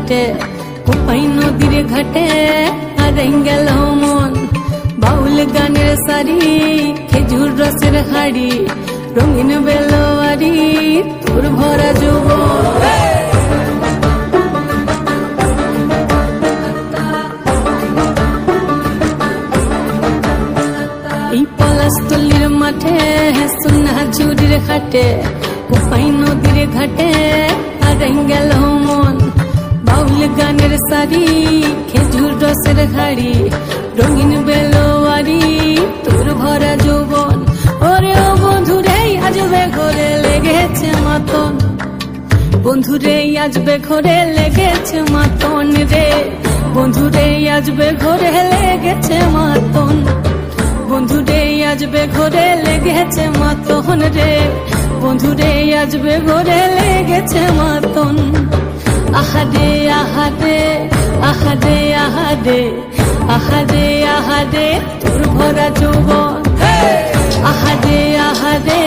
হাটে কোপাই নদীর ঘাটে হারাই গেল মন বাউল গানের সারি খেজুর রসের হাড়ি রঙিন বেলোয়ারি তোর ভরা যৌবন এই পলাশতলির মাঠে সোনা ঝুরির ঘাটে কোপাই নদীর ঘাটে হারাই গেল মন বাউল গানের সারি খেজুর রসের হাড়ি রঙিন বেলোয়ারি তোর ভরা যৌবন ওরে ও বন্ধুরে আজবে ঘরে লেগেছে মাতন বন্ধুরে আজবে ঘরে লেগেছে মাতন রে বন্ধুরে আজবে ঘরে লেগেছে মাতন বন্ধুরে আজবে ঘরে লেগেছে মাতন রে বন্ধুরে আজবে ঘরে লেগেছে মাতন আহারে আহারে আহারে আহারে আহারে আহারে তোর ভরা যৌবন আহারে আহারে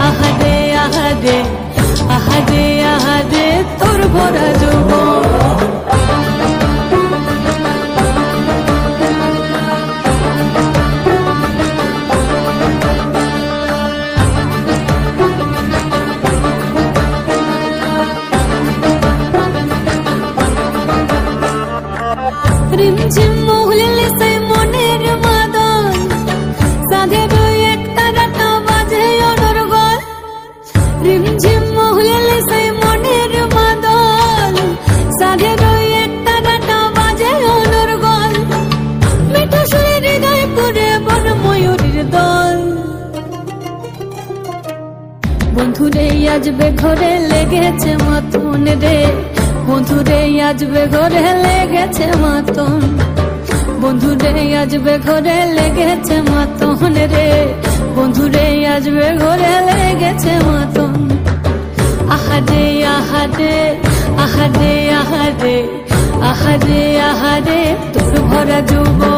আহারে আহারে আহারে আহারে তোর ভরা যৌবন রিমঝিম মহুলে সে মনের মাদন সাধের একটা রাটা বাজে অনর্গল রিমঝিম মহুলে সে মনের মাদন সাধের একটা রাটা বাজে অনর্গল মিঠা সুরে হৃদয় পুরে বন ময়ূরীর দল বন্ধুরে আজবে ঘরে লেগেছে মাতন রে বন্ধুরে আজবে ঘরে লেগেছে মাতন বন্ধুরে আজবে ঘরে লেগেছে মাতন রে বন্ধুরে আজবে ঘরে লেগেছে মাতন আহারে আহারে আহারে আহারে আহারে আহারে তোর ভরা যৌবন